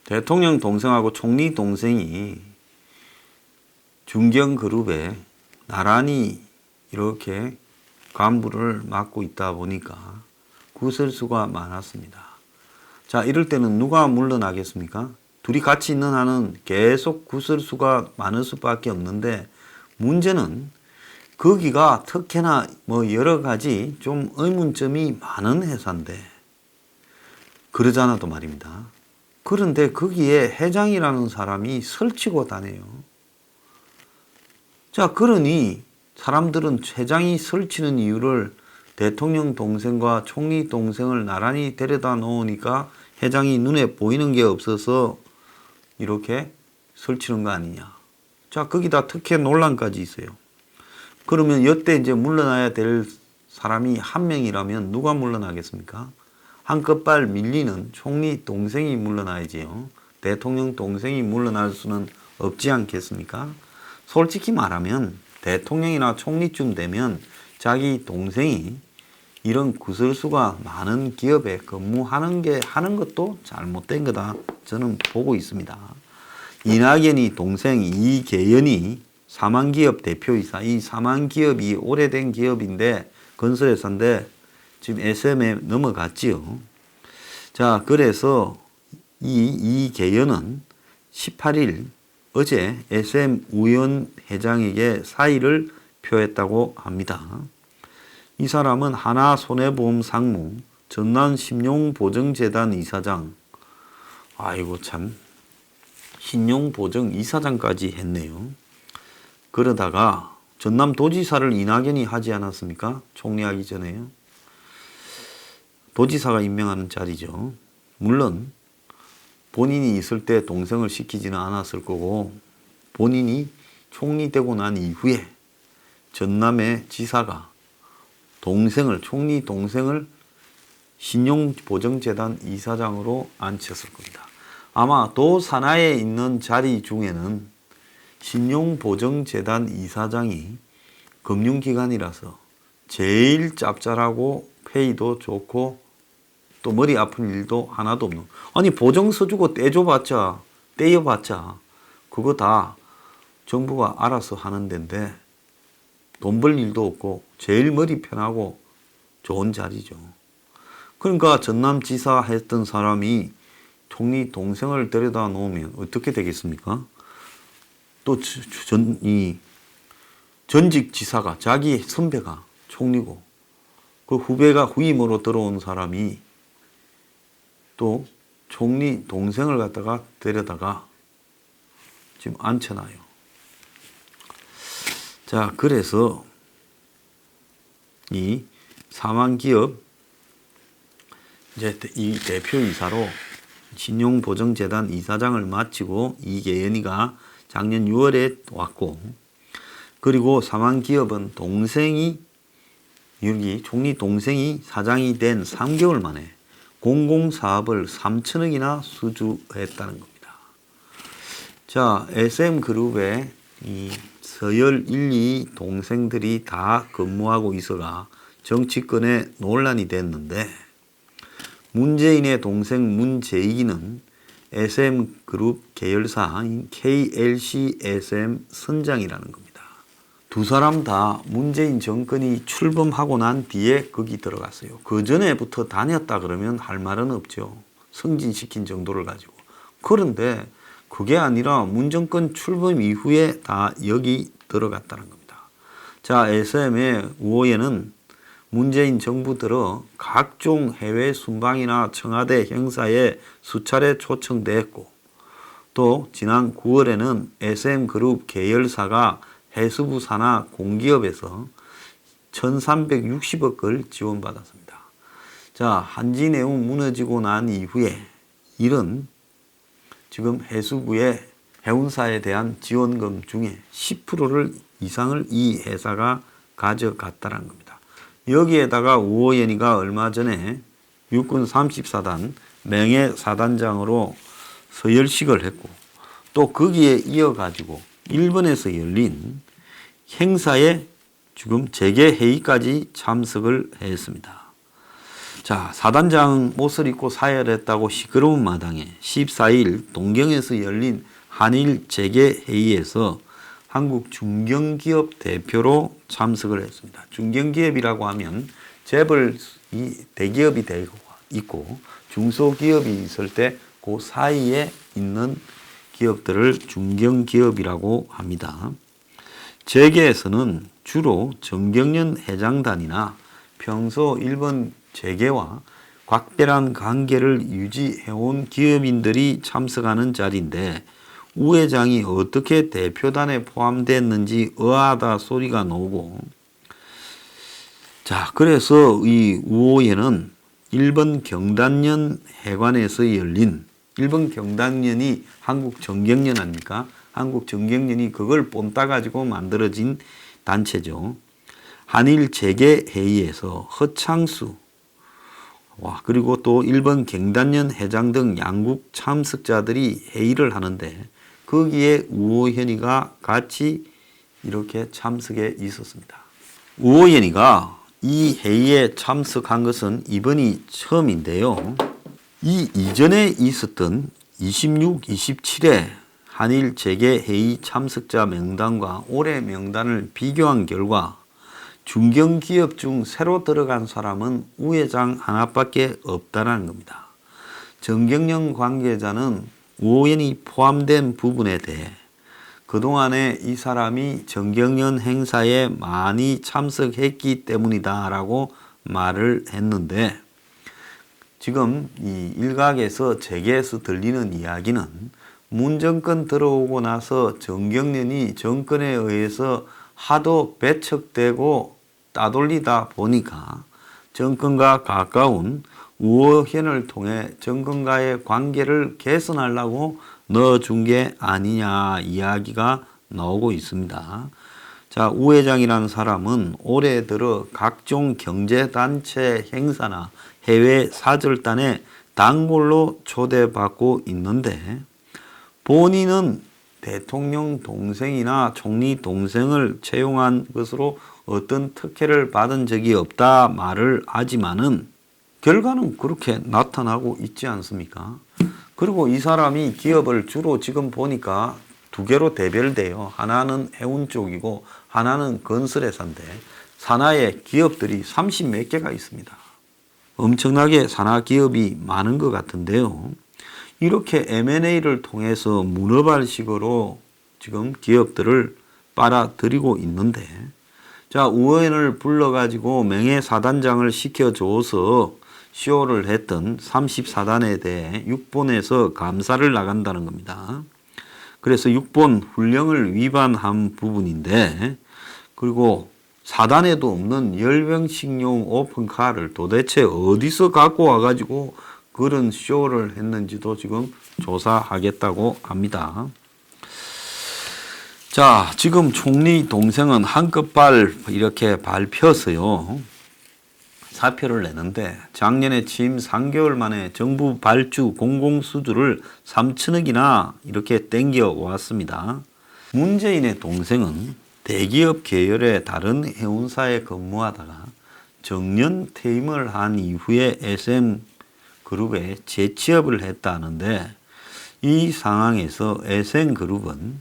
대통령 동생하고 총리 동생이 중견그룹에 나란히 이렇게 간부를 맡고 있다 보니까 구설수가 많았습니다. 자, 이럴 때는 누가 물러나겠습니까? 둘이 같이 있는 한은 계속 구설수가 많을 수밖에 없는데, 문제는 거기가 특히나 여러 가지 좀 의문점이 많은 회사인데 그러잖아도 말입니다. 그런데 거기에 회장이라는 사람이 설치고 다녀요. 자, 그러니 사람들은 회장이 설치는 이유를 대통령 동생과 총리 동생을 나란히 데려다 놓으니까 회장이 눈에 보이는 게 없어서 이렇게 설치는 거 아니냐. 자, 거기다 특혜 논란까지 있어요. 그러면 여태 이제 물러나야 될 사람이 한 명이라면 누가 물러나겠습니까? 한껏발 밀리는 총리 동생이 물러나야지요. 대통령 동생이 물러날 수는 없지 않겠습니까? 솔직히 말하면 대통령이나 총리쯤 되면 자기 동생이 이런 구설수가 많은 기업에 근무하는 것도 잘못된 거다 저는 보고 있습니다. 이낙연이 동생 이계연이 사만기업 대표이사, 이 사만기업이 오래된 기업인데 건설회사인데 지금 SM에 넘어갔지요. 자, 그래서 이계연은 18일 어제 SM 우연 회장에게 사의를 표했다고 합니다. 이 사람은 하나손해보험 상무, 전남신용보증재단 이사장, 아이고 참 신용보증 이사장까지 했네요. 그러다가 전남도지사를 이낙연이 하지 않았습니까? 총리하기 전에요. 도지사가 임명하는 자리죠. 물론 본인이 있을 때 동생을 시키지는 않았을 거고, 본인이 총리 되고 난 이후에 전남의 지사가 총리 동생을 신용보증재단 이사장으로 앉혔을 겁니다. 아마 도 산하에 있는 자리 중에는 신용보증재단 이사장이 금융기관이라서 제일 짭짤하고 페이도 좋고 또 머리 아픈 일도 하나도 없는, 아니 보증서 주고 떼어봤자 그거 다 정부가 알아서 하는 데인데 돈 벌 일도 없고 제일 머리 편하고 좋은 자리죠. 그러니까 전남지사 했던 사람이 총리 동생을 데려다 놓으면 어떻게 되겠습니까? 또 전직 지사가 자기 선배가 총리고 그 후배가 후임으로 들어온 사람이 또 총리 동생을 갖다가 데려다가 지금 앉혀놔요. 자, 그래서 이 사만기업 이제 이 대표이사로 신용보증재단 이사장을 마치고 이계연이가 작년 6월에 왔고, 그리고 사만기업은 여기 총리 동생이 사장이 된 3개월 만에 공공사업을 3천억이나 수주했다는 겁니다. 자, SM그룹의 이 서열 1, 2 동생들이 다 근무하고 있어가 정치권에 논란이 됐는데, 문재인의 동생 문재익이는 SM그룹 계열사인 KLC-SM 선장이라는 겁니다. 두 사람 다 문재인 정권이 출범하고 난 뒤에 거기 들어갔어요. 그 전에부터 다녔다 그러면 할 말은 없죠. 승진시킨 정도를 가지고. 그런데 그게 아니라 문 정권 출범 이후에 다 여기 들어갔다는 겁니다. 자, SM의 우호에는 문재인 정부 들어 각종 해외 순방이나 청와대 행사에 수차례 초청됐고, 또 지난 9월에는 SM그룹 계열사가 해수부 산하 공기업에서 1,360억을 지원받았습니다. 자, 한진해운 무너지고 난 이후에 이런 지금 해수부의 해운사에 대한 지원금 중에 10%를 이상을 이 회사가 가져갔다는 겁니다. 여기에다가 우호연이가 얼마 전에 육군 34단 명예사단장으로 서열식을 했고, 또 거기에 이어가지고 일본에서 열린 행사에 지금 재개 회의까지 참석을 했습니다. 자, 사단장 옷을 입고 사열했다고 시끄러운 마당에 14일 동경에서 열린 한일 재계회의에서 한국 중견기업 대표로 참석을 했습니다. 중견기업이라고 하면 재벌이 대기업이 되고 있고 중소기업이 있을 때 그 사이에 있는 기업들을 중견기업이라고 합니다. 재계에서는 주로 정경련 회장단이나 평소 일본 재계와 각별한 관계를 유지해온 기업인들이 참석하는 자리인데 우 회장이 어떻게 대표단에 포함됐는지 의아하다 소리가 나오고, 자, 그래서 이 우호회는 일본 경단련 회관에서 열린, 일본 경단련이 한국 정경련 아닙니까? 한국 정경련이 그걸 뽐따 가지고 만들어진 단체죠. 한일 재계회의에서 허창수 그리고 또 일본 경단련 회장 등 양국 참석자들이 회의를 하는데 거기에 우호현이가 같이 이렇게 참석해 있었습니다. 우호현이가 이 회의에 참석한 것은 이번이 처음인데요. 이 이전에 있었던 26, 27회 한일 재계회의 참석자 명단과 올해 명단을 비교한 결과 중견기업 중 새로 들어간 사람은 우 회장 하나밖에 없다는 겁니다. 정경련 관계자는 우호연이 포함된 부분에 대해 그동안에 이 사람이 정경련 행사에 많이 참석했기 때문이다라고 말을 했는데, 지금 이 일각에서 재계에서 들리는 이야기는 문 정권 들어오고 나서 정경련이 정권에 의해서 하도 배척되고 따돌리다 보니까 정권과 가까운 우호현을 통해 정권과의 관계를 개선하려고 넣어준 게 아니냐 이야기가 나오고 있습니다. 자, 우 회장이라는 사람은 올해 들어 각종 경제단체 행사나 해외 사절단에 단골로 초대받고 있는데 본인은 대통령 동생이나 총리 동생을 채용한 것으로 어떤 특혜를 받은 적이 없다 말을 하지만은 결과는 그렇게 나타나고 있지 않습니까? 그리고 이 사람이 기업을 주로 지금 보니까 두 개로 대별돼요. 하나는 해운 쪽이고 하나는 건설회사인데 산하에 기업들이 30 몇 개가 있습니다. 엄청나게 산하 기업이 많은 것 같은데요. 이렇게 M&A를 통해서 문어발식으로 지금 기업들을 빨아들이고 있는데, 자, 우원을 불러가지고 명예사단장을 시켜줘서 쇼를 했던 34단에 대해 6본에서 감사를 나간다는 겁니다. 그래서 6본 훈령을 위반한 부분인데, 그리고 4단에도 없는 열병식용 오픈카를 도대체 어디서 갖고 와가지고 그런 쇼를 했는지도 지금 조사하겠다고 합니다. 자, 지금 총리 동생은 한껏발 이렇게 밟혀서요. 사표를 내는데 작년에 취임 3개월 만에 정부 발주 공공수주를 3천억이나 이렇게 땡겨 왔습니다. 문재인의 동생은 대기업 계열의 다른 해운사에 근무하다가 정년 퇴임을 한 이후에 SM그룹에 재취업을 했다는데, 이 상황에서 SM그룹은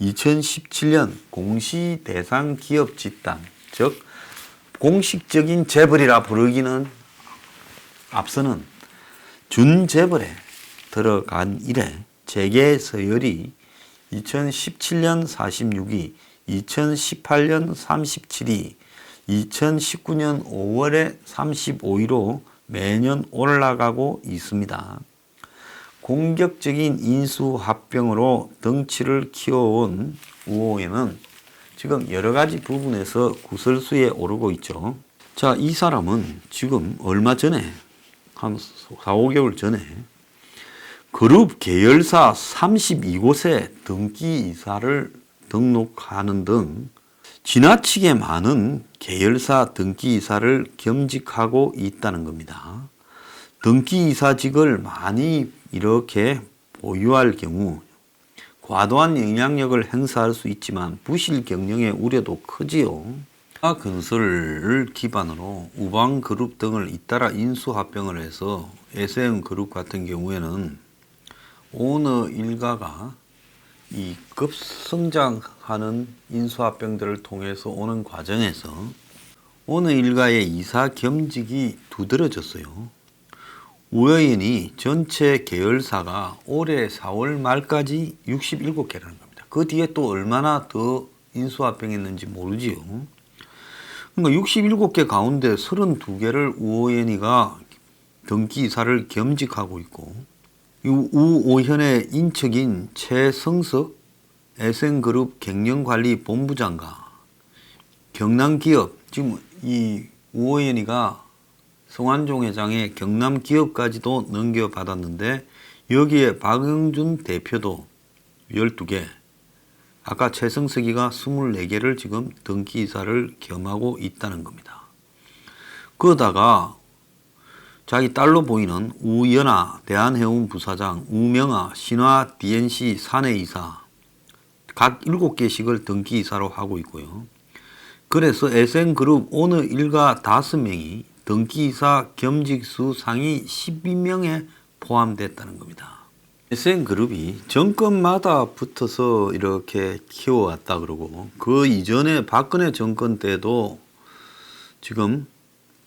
2017년 공시대상 기업 집단, 즉 공식적인 재벌이라 부르기는 앞서는 준재벌에 들어간 이래 재계 서열이 2017년 46위, 2018년 37위, 2019년 5월에 35위로 매년 올라가고 있습니다. 공격적인 인수합병으로 덩치를 키워온 우호에는 지금 여러 가지 부분에서 구설수에 오르고 있죠. 자, 이 사람은 지금 얼마 전에 한 4, 5개월 전에 그룹 계열사 32곳에 등기 이사를 등록하는 등 지나치게 많은 계열사 등기 이사를 겸직하고 있다는 겁니다. 등기 이사직을 많이 이렇게 보유할 경우 과도한 영향력을 행사할 수 있지만 부실 경영의 우려도 크지요. 건설을 기반으로 우방그룹 등을 잇따라 인수합병을 해서 SM그룹 같은 경우에는 어느 일가가 이 급성장하는 인수합병들을 통해서 오는 과정에서 어느 일가의 이사 겸직이 두드러졌어요. 우연히 전체 계열사가 올해 4월 말까지 67개라는 겁니다. 그 뒤에 또 얼마나 더 인수합병했는지 모르지요. 그러니까 67개 가운데 32개를 우호연이가 등기이사를 겸직하고 있고, 이 우오현의 인척인 최성석 SN그룹 경영관리본부장과 경남기업, 지금 이 우호연이가 성완종 회장의 경남기업까지도 넘겨받았는데 여기에 박영준 대표도 12개, 아까 최성석이가 24개를 지금 등기이사를 겸하고 있다는 겁니다. 그러다가 자기 딸로 보이는 우연아 대한해운 부사장, 우명아 신화 DNC 사내이사 각 7개씩을 등기이사로 하고 있고요. 그래서 SN그룹 어느 일가 5명이 등기이사 겸직수 상위 12명에 포함됐다는 겁니다. SN그룹이 정권마다 붙어서 이렇게 키워왔다 그러고, 그 이전에 박근혜 정권 때도 지금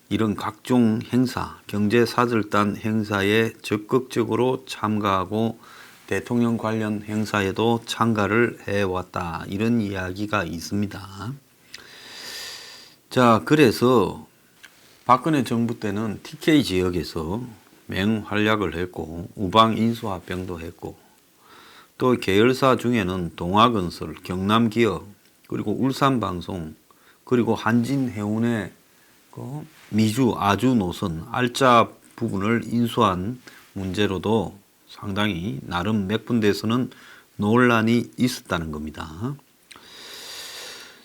이런 각종 행사, 경제사절단 행사에 적극적으로 참가하고 대통령 관련 행사에도 참가를 해왔다, 이런 이야기가 있습니다. 자, 그래서 박근혜 정부 때는 TK 지역에서 맹활약을 했고 우방 인수합병도 했고, 또 계열사 중에는 동아건설, 경남기업, 그리고 울산방송, 그리고 한진해운의 미주, 아주 노선, 알짜 부분을 인수한 문제로도 상당히 나름 몇 군데에서는 논란이 있었다는 겁니다.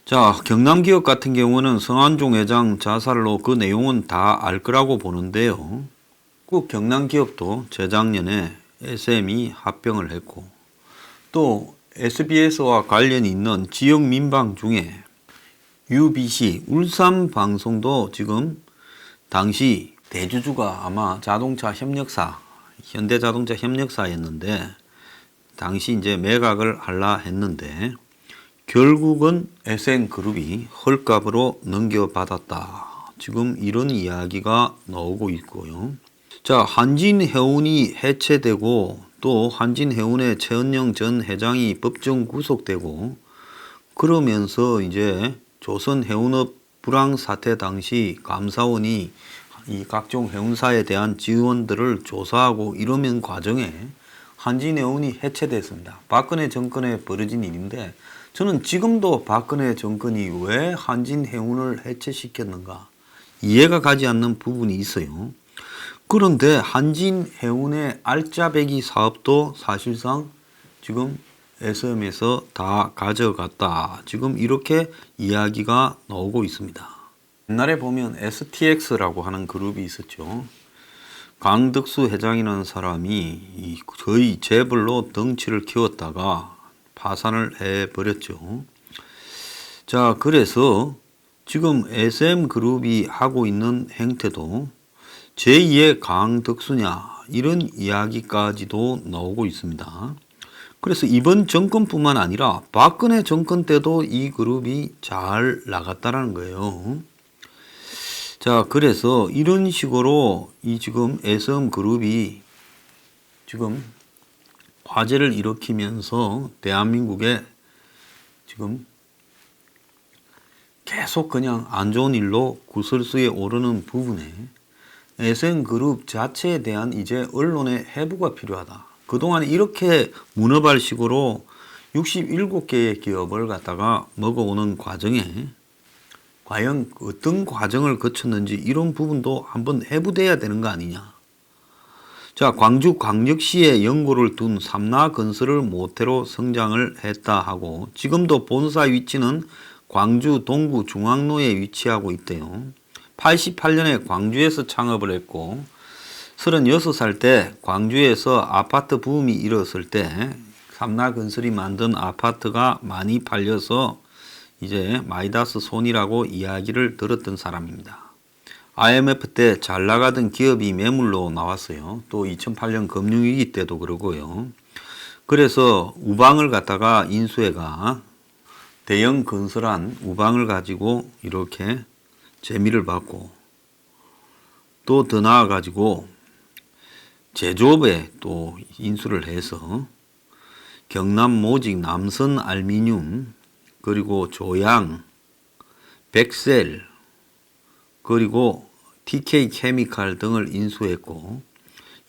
자, 경남기업 같은 경우는 성완종 회장 자살로 그 내용은 다 알 거라고 보는데요. 그 경남기업도 재작년에 SM이 합병을 했고, 또 SBS와 관련이 있는 지역 민방 중에 UBC 울산방송도 지금 당시 대주주가 아마 자동차 협력사, 현대자동차 협력사였는데 당시 이제 매각을 하려 했는데 결국은 SN그룹이 헐값으로 넘겨받았다, 지금 이런 이야기가 나오고 있고요. 자, 한진해운이 해체되고 또 한진해운의 최은영 전 회장이 법정 구속되고 그러면서 이제 조선해운업 불황 사태 당시 감사원이 이 각종 해운사에 대한 지원들을 조사하고 이러는 과정에 한진해운이 해체됐습니다. 박근혜 정권에 벌어진 일인데 저는 지금도 박근혜 정권이 왜 한진해운을 해체시켰는가 이해가 가지 않는 부분이 있어요. 그런데 한진해운의 알짜배기 사업도 사실상 지금 SM에서 다 가져갔다, 지금 이렇게 이야기가 나오고 있습니다. 옛날에 보면 STX라고 하는 그룹이 있었죠. 강덕수 회장이라는 사람이 거의 재벌로 덩치를 키웠다가 파산을 해버렸죠. 자, 그래서 지금 SM그룹이 하고 있는 행태도 제2의 강덕수냐 이런 이야기까지도 나오고 있습니다. 그래서 이번 정권뿐만 아니라 박근혜 정권 때도 이 그룹이 잘 나갔다라는 거예요. 자, 그래서 이런 식으로 이 지금 SM그룹이 지금 화제를 일으키면서 대한민국에 지금 계속 그냥 안 좋은 일로 구설수에 오르는 부분에 SN그룹 자체에 대한 이제 언론의 해부가 필요하다. 그동안 이렇게 문어발식으로 67개의 기업을 갖다가 먹어오는 과정에 과연 어떤 과정을 거쳤는지 이런 부분도 한번 해부돼야 되는 거 아니냐. 자, 광주광역시에 연고를 둔 삼라건설을 모태로 성장을 했다 하고 지금도 본사 위치는 광주 동구 중앙로에 위치하고 있대요. 88년에 광주에서 창업을 했고 36살 때 광주에서 아파트 붐이 일었을 때 삼라건설이 만든 아파트가 많이 팔려서 이제 마이다스 손이라고 이야기를 들었던 사람입니다. IMF 때 잘 나가던 기업이 매물로 나왔어요. 또 2008년 금융위기 때도 그러고요. 그래서 우방을 갖다가 인수해가 대형 건설한 우방을 가지고 이렇게 재미를 받고, 또 더 나아 가지고 제조업에 또 인수를 해서 경남 모직, 남선 알미늄, 그리고 조양, 백셀, 그리고 TK 케미칼 등을 인수했고,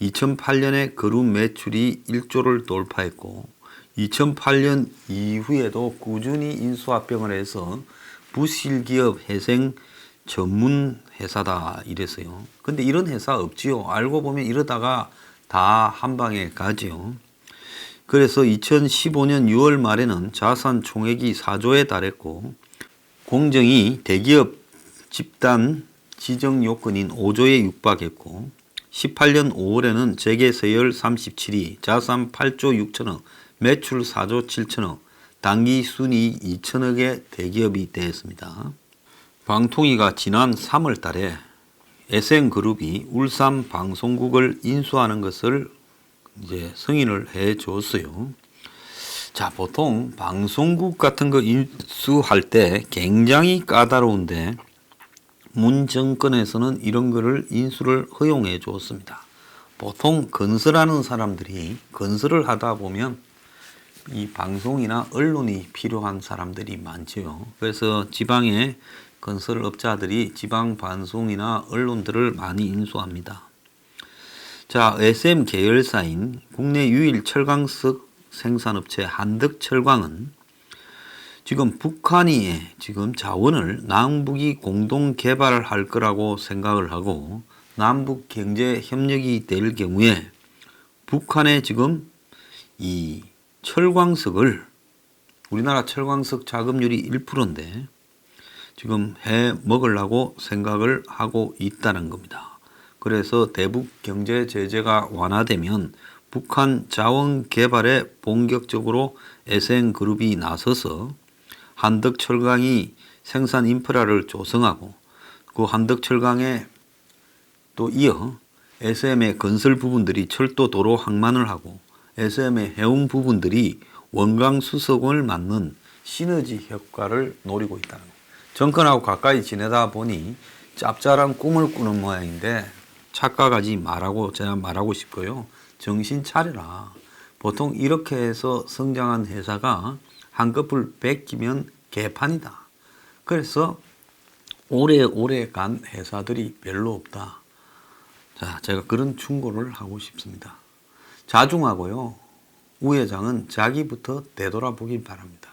2008년에 그룹 매출이 1조를 돌파했고, 2008년 이후에도 꾸준히 인수합병을 해서 부실기업 회생 전문 회사다 이랬어요. 근데 이런 회사 없지요. 알고 보면 이러다가 다 한 방에 가지요. 그래서 2015년 6월 말에는 자산 총액이 4조에 달했고, 공정이 대기업 집단 지정 요건인 5조에 육박했고, 18년 5월에는 재계 세열 37위, 자산 8조 6천억, 매출 4조 7천억, 당기 순이익 2천억의 대기업이 되었습니다. 방통위가 지난 3월 달에 SN그룹이 울산 방송국을 인수하는 것을 이제 승인을 해 줬어요. 자, 보통 방송국 같은 거 인수할 때 굉장히 까다로운데 문 정권에서는 이런 거를 인수를 허용해 줬습니다. 보통 건설하는 사람들이 건설을 하다 보면 이 방송이나 언론이 필요한 사람들이 많지요. 그래서 지방의 건설업자들이 지방 방송이나 언론들을 많이 인수합니다. 자, SM 계열사인 국내 유일 철광석 생산업체 한덕철광은 지금 북한이 지금 자원을 남북이 공동 개발할 거라고 생각을 하고, 남북 경제 협력이 될 경우에 북한에 지금 이 철광석을, 우리나라 철광석 자금률이 1%인데 지금 해 먹으려고 생각을 하고 있다는 겁니다. 그래서 대북 경제 제재가 완화되면 북한 자원 개발에 본격적으로 SN그룹이 나서서 한덕철강이 생산 인프라를 조성하고, 그 한덕철강에 또 이어 SM의 건설 부분들이 철도 도로 항만을 하고, SM의 해운 부분들이 원강 수소권을 맡는 시너지 효과를 노리고 있다는 겁니다. 정권하고 가까이 지내다 보니 짭짤한 꿈을 꾸는 모양인데 착각하지 말라고 제가 말하고 싶고요. 정신 차려라. 보통 이렇게 해서 성장한 회사가 한꺼풀 뺏기면 개판이다. 그래서 오래오래 간 회사들이 별로 없다. 자, 제가 그런 충고를 하고 싶습니다. 자중하고요. 우 회장은 자기부터 되돌아보길 바랍니다.